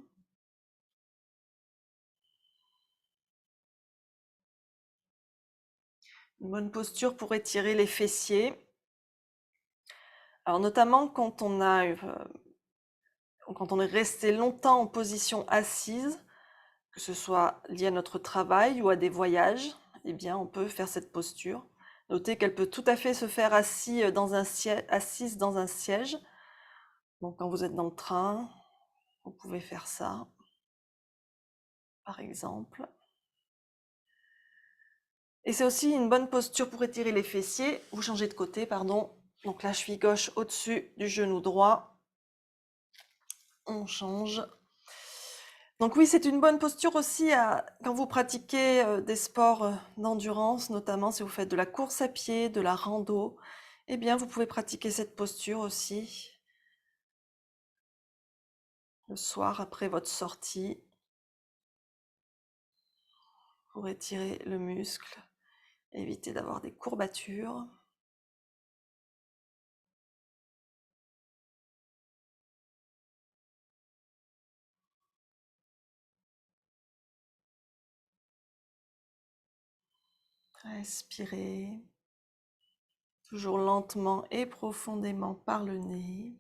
Une bonne posture pour étirer les fessiers. Alors notamment quand on est resté longtemps en position assise, que ce soit lié à notre travail ou à des voyages, eh bien on peut faire cette posture. Notez qu'elle peut tout à fait se faire assise dans un siège. Donc quand vous êtes dans le train, vous pouvez faire ça, par exemple. Et c'est aussi une bonne posture pour étirer les fessiers. Vous changez de côté, pardon. Donc la cheville gauche au-dessus du genou droit. On change. Donc oui, c'est une bonne posture aussi quand vous pratiquez des sports d'endurance, notamment si vous faites de la course à pied, de la rando. Eh bien, vous pouvez pratiquer cette posture aussi le soir après votre sortie pour étirer le muscle, éviter d'avoir des courbatures. Respirez, toujours lentement et profondément par le nez.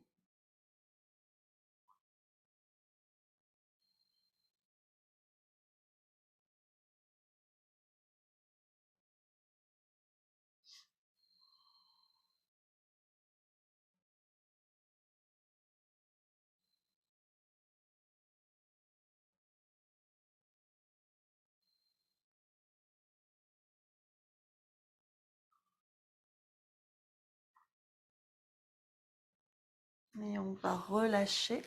Et on va relâcher.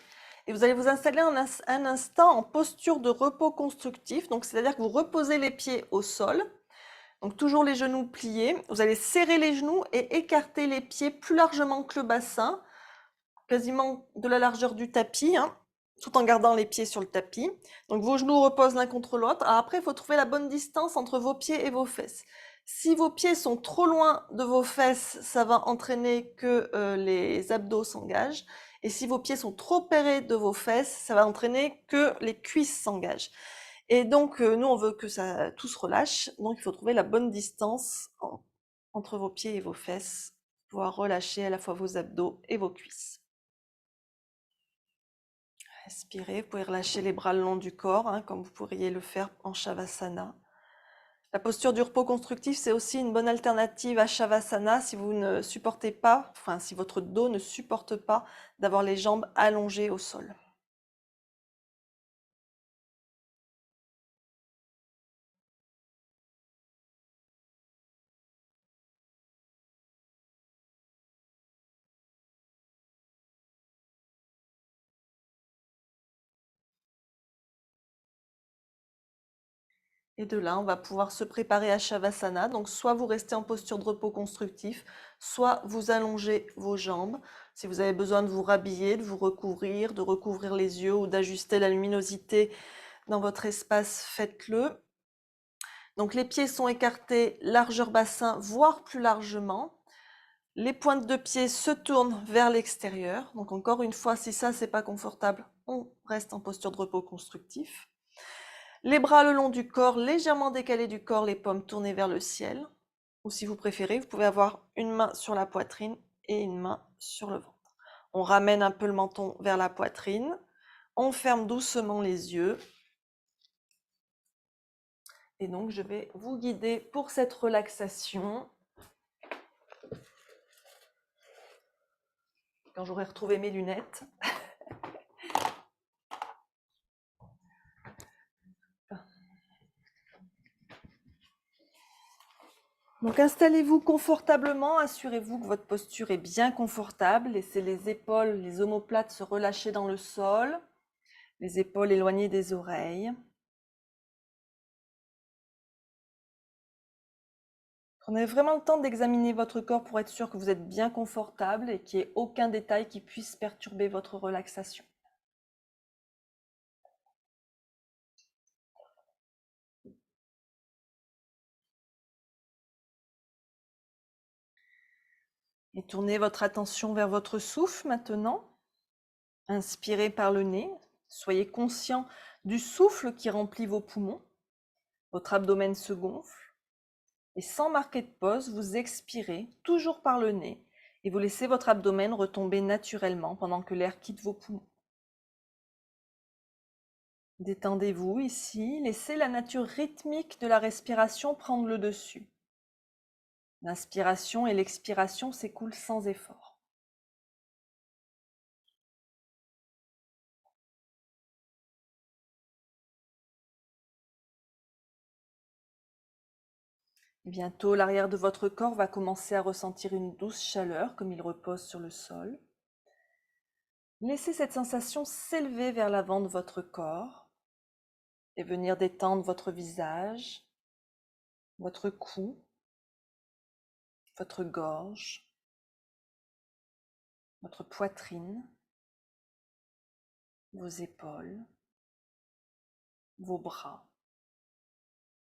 Et vous allez vous installer un instant en posture de repos constructif. Donc, c'est-à-dire que vous reposez les pieds au sol. Donc, toujours les genoux pliés. Vous allez serrer les genoux et écarter les pieds plus largement que le bassin, quasiment de la largeur du tapis, tout en gardant les pieds sur le tapis. Donc, vos genoux reposent l'un contre l'autre. Après, il faut trouver la bonne distance entre vos pieds et vos fesses. Si vos pieds sont trop loin de vos fesses, ça va entraîner que les abdos s'engagent. Et si vos pieds sont trop près de vos fesses, ça va entraîner que les cuisses s'engagent. Et donc, nous, on veut que tout se relâche. Donc, il faut trouver la bonne distance entre vos pieds et vos fesses pour pouvoir relâcher à la fois vos abdos et vos cuisses. Respirez, vous pouvez relâcher les bras le long du corps, comme vous pourriez le faire en Shavasana. La posture du repos constructif, c'est aussi une bonne alternative à Shavasana si vous ne supportez pas, si votre dos ne supporte pas d'avoir les jambes allongées au sol. Et de là, on va pouvoir se préparer à Shavasana. Donc, soit vous restez en posture de repos constructif, soit vous allongez vos jambes. Si vous avez besoin de vous rhabiller, de vous recouvrir, de recouvrir les yeux ou d'ajuster la luminosité dans votre espace, faites-le. Donc les pieds sont écartés, largeur bassin, voire plus largement. Les pointes de pied se tournent vers l'extérieur. Donc encore une fois, si ça, c'est pas confortable, on reste en posture de repos constructif. Les bras le long du corps, légèrement décalés du corps, les paumes tournées vers le ciel. Ou si vous préférez, vous pouvez avoir une main sur la poitrine et une main sur le ventre. On ramène un peu le menton vers la poitrine. On ferme doucement les yeux. Et donc, je vais vous guider pour cette relaxation. Quand j'aurai retrouvé mes lunettes. Donc installez-vous confortablement, assurez-vous que votre posture est bien confortable. Laissez les épaules, les omoplates se relâcher dans le sol, les épaules éloignées des oreilles. Prenez vraiment le temps d'examiner votre corps pour être sûr que vous êtes bien confortable et qu'il n'y ait aucun détail qui puisse perturber votre relaxation. Et tournez votre attention vers votre souffle maintenant. Inspirez par le nez. Soyez conscient du souffle qui remplit vos poumons. Votre abdomen se gonfle. Et sans marquer de pause, vous expirez toujours par le nez et vous laissez votre abdomen retomber naturellement pendant que l'air quitte vos poumons. Détendez-vous ici, laissez la nature rythmique de la respiration prendre le dessus. L'inspiration et l'expiration s'écoulent sans effort. Bientôt, l'arrière de votre corps va commencer à ressentir une douce chaleur comme il repose sur le sol. Laissez cette sensation s'élever vers l'avant de votre corps et venir détendre votre visage, votre cou, votre gorge, votre poitrine, vos épaules, vos bras,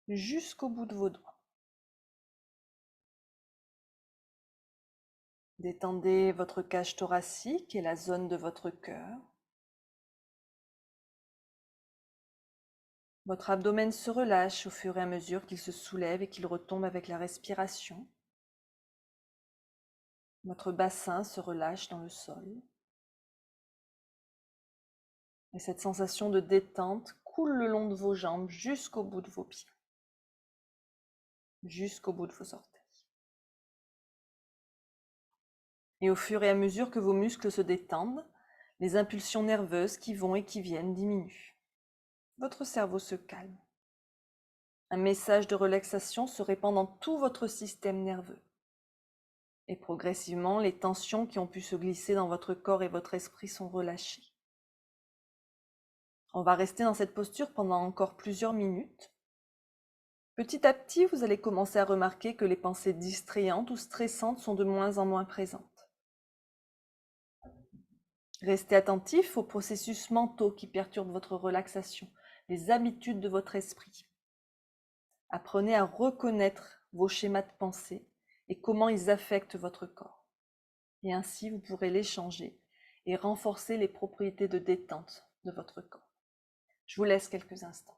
jusqu'au bout de vos doigts. Détendez votre cage thoracique et la zone de votre cœur. Votre abdomen se relâche au fur et à mesure qu'il se soulève et qu'il retombe avec la respiration. Votre bassin se relâche dans le sol. Et cette sensation de détente coule le long de vos jambes jusqu'au bout de vos pieds, jusqu'au bout de vos orteils. Et au fur et à mesure que vos muscles se détendent, les impulsions nerveuses qui vont et qui viennent diminuent. Votre cerveau se calme. Un message de relaxation se répand dans tout votre système nerveux. Et progressivement, les tensions qui ont pu se glisser dans votre corps et votre esprit sont relâchées. On va rester dans cette posture pendant encore plusieurs minutes. Petit à petit, vous allez commencer à remarquer que les pensées distrayantes ou stressantes sont de moins en moins présentes. Restez attentif aux processus mentaux qui perturbent votre relaxation, les habitudes de votre esprit. Apprenez à reconnaître vos schémas de pensée et comment ils affectent votre corps. Et ainsi, vous pourrez les changer et renforcer les propriétés de détente de votre corps. Je vous laisse quelques instants.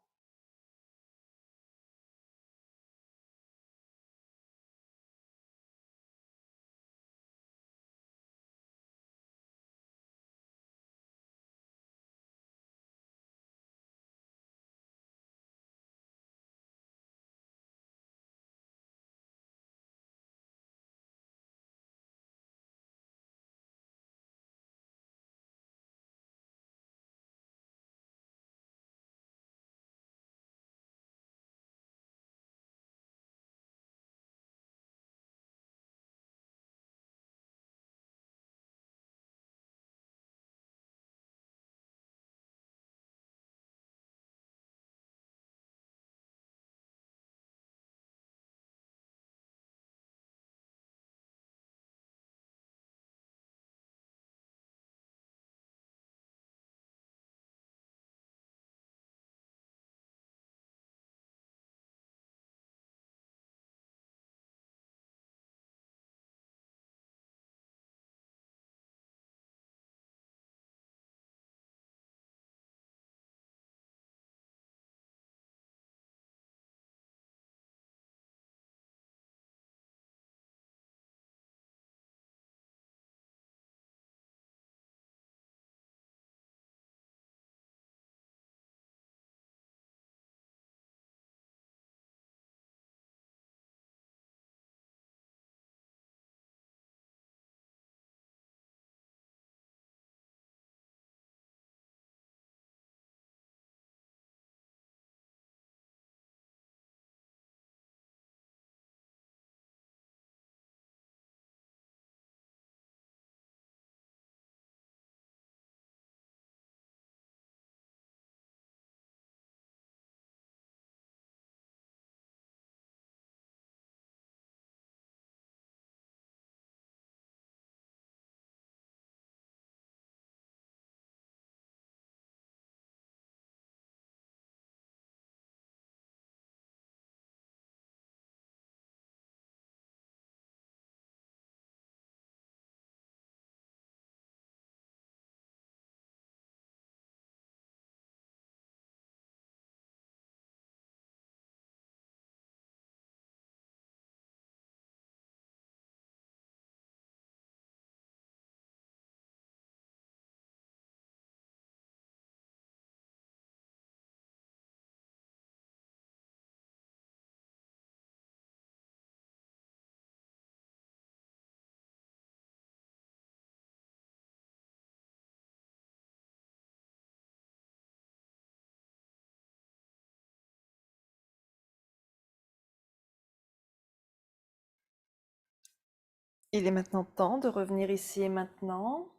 Il est maintenant temps de revenir ici et maintenant.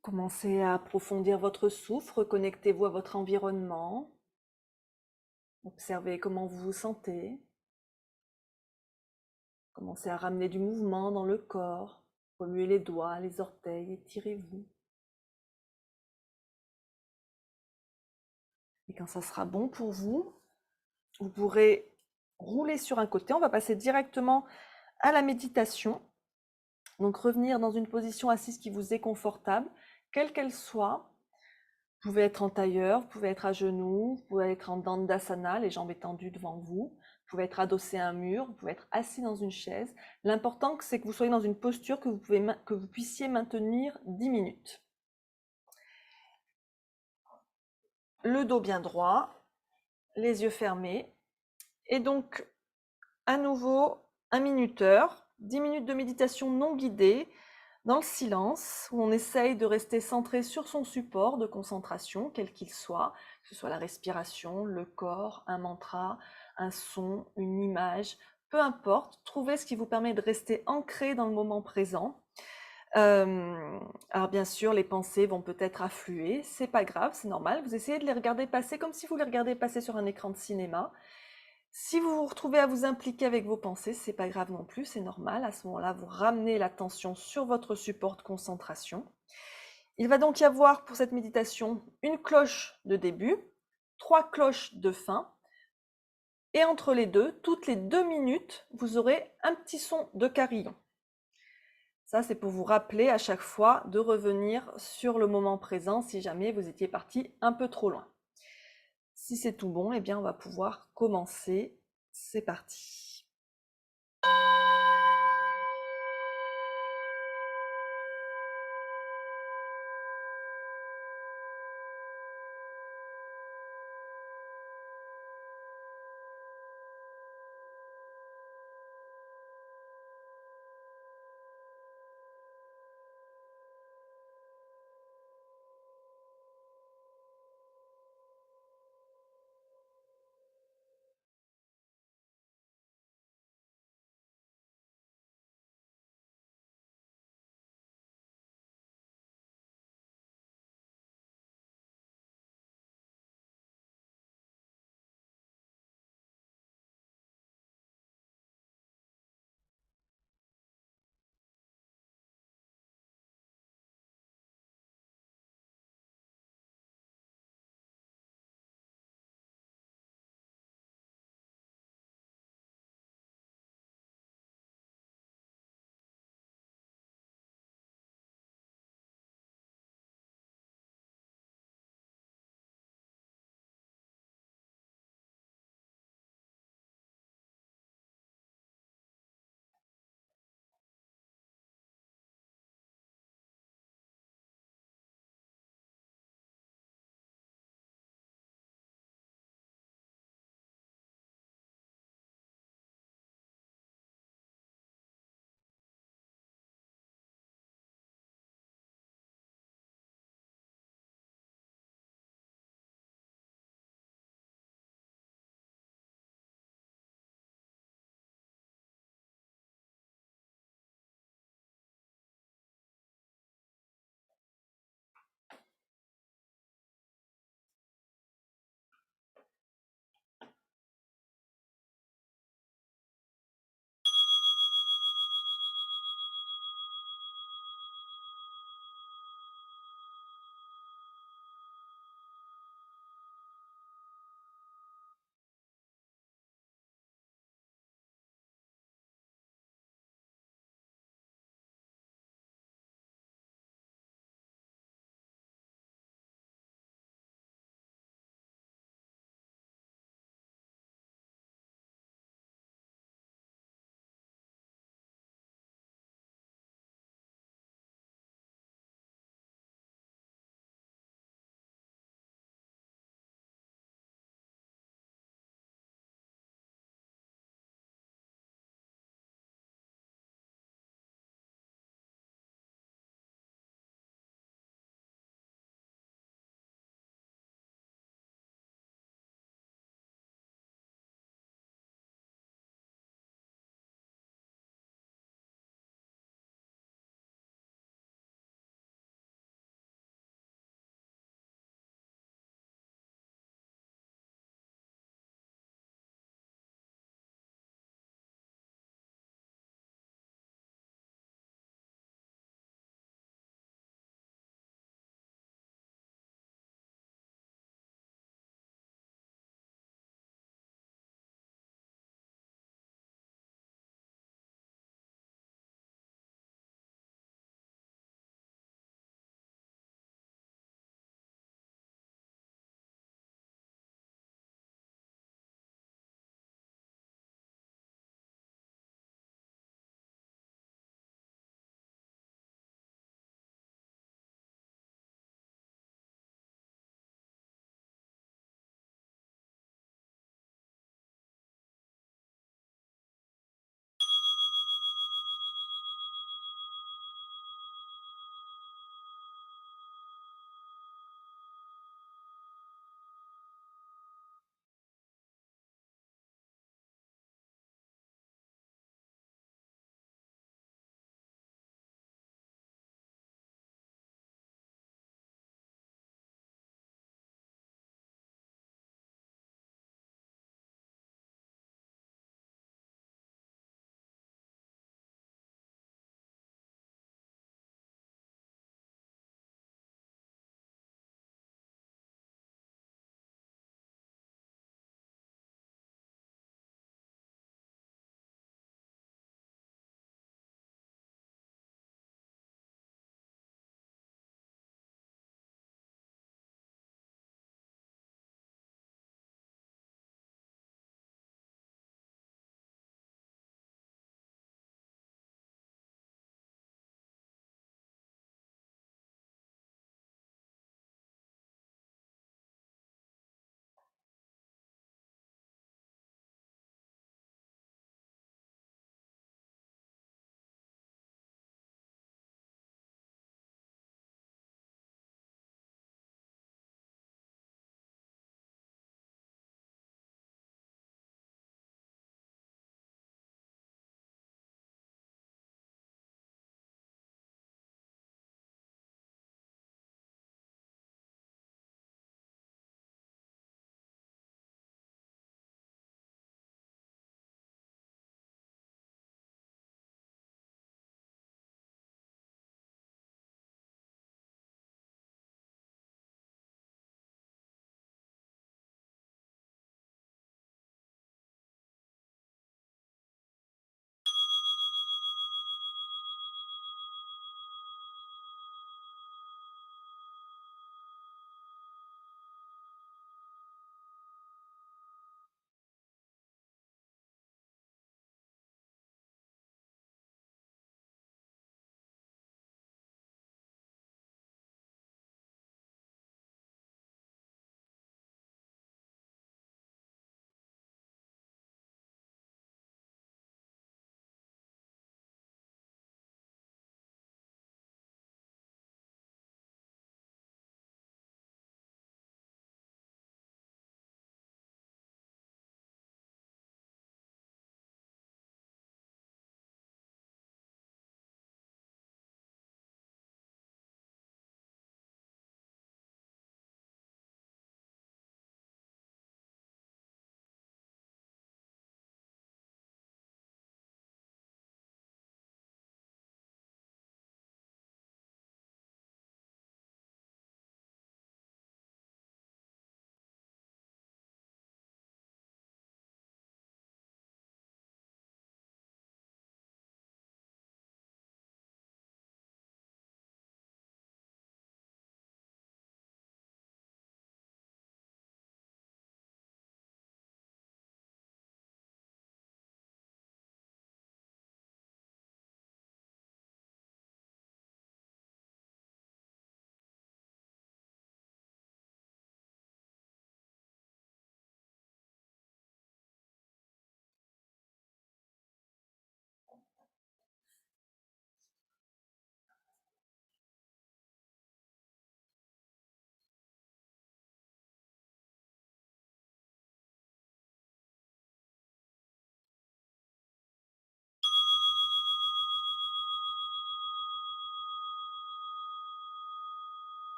Commencez à approfondir votre souffle, reconnectez-vous à votre environnement. Observez comment vous vous sentez. Commencez à ramener du mouvement dans le corps. Remuez les doigts, les orteils, étirez-vous. Et quand ça sera bon pour vous, vous pourrez rouler sur un côté. On va passer directement à la méditation. Donc revenir dans une position assise qui vous est confortable, quelle qu'elle soit. Vous pouvez être en tailleur, vous pouvez être à genoux, vous pouvez être en dandasana, les jambes étendues devant vous. Vous pouvez être adossé à un mur, vous pouvez être assis dans une chaise. L'important, c'est que vous soyez dans une posture que vous puissiez maintenir 10 minutes. Le dos bien droit, les yeux fermés. Et donc, à nouveau, un minuteur, 10 minutes de méditation non guidée, dans le silence, où on essaye de rester centré sur son support de concentration, quel qu'il soit, que ce soit la respiration, le corps, un mantra, un son, une image, peu importe, trouvez ce qui vous permet de rester ancré dans le moment présent. Alors bien sûr, les pensées vont peut-être affluer, c'est pas grave, c'est normal, vous essayez de les regarder passer comme si vous les regardiez passer sur un écran de cinéma. Si vous vous retrouvez à vous impliquer avec vos pensées, c'est pas grave non plus, c'est normal. À ce moment-là, vous ramenez l'attention sur votre support de concentration. Il va donc y avoir pour cette méditation une cloche de début, 3 cloches de fin, et entre les deux, toutes les 2 minutes, vous aurez un petit son de carillon. Ça, c'est pour vous rappeler à chaque fois de revenir sur le moment présent si jamais vous étiez parti un peu trop loin. Si c'est tout bon, eh bien, on va pouvoir commencer. C'est parti.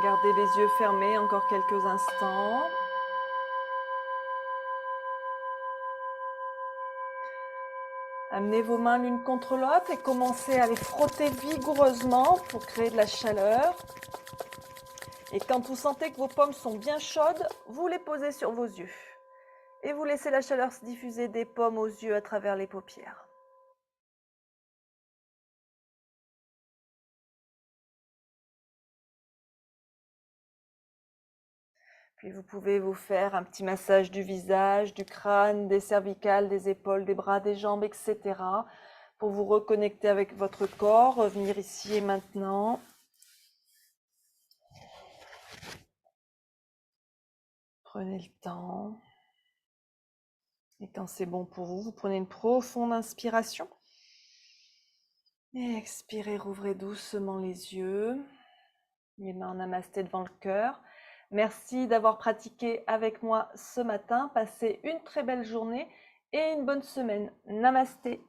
Gardez les yeux fermés encore quelques instants. Amenez vos mains l'une contre l'autre et commencez à les frotter vigoureusement pour créer de la chaleur. Et quand vous sentez que vos paumes sont bien chaudes, vous les posez sur vos yeux. Et vous laissez la chaleur se diffuser des paumes aux yeux à travers les paupières. Puis vous pouvez vous faire un petit massage du visage, du crâne, des cervicales, des épaules, des bras, des jambes, etc. pour vous reconnecter avec votre corps, revenir ici et maintenant. Prenez le temps. Et quand c'est bon pour vous, vous prenez une profonde inspiration. Et expirez, rouvrez doucement les yeux. Les mains en namasté devant le cœur. Merci d'avoir pratiqué avec moi ce matin. Passez une très belle journée et une bonne semaine. Namasté.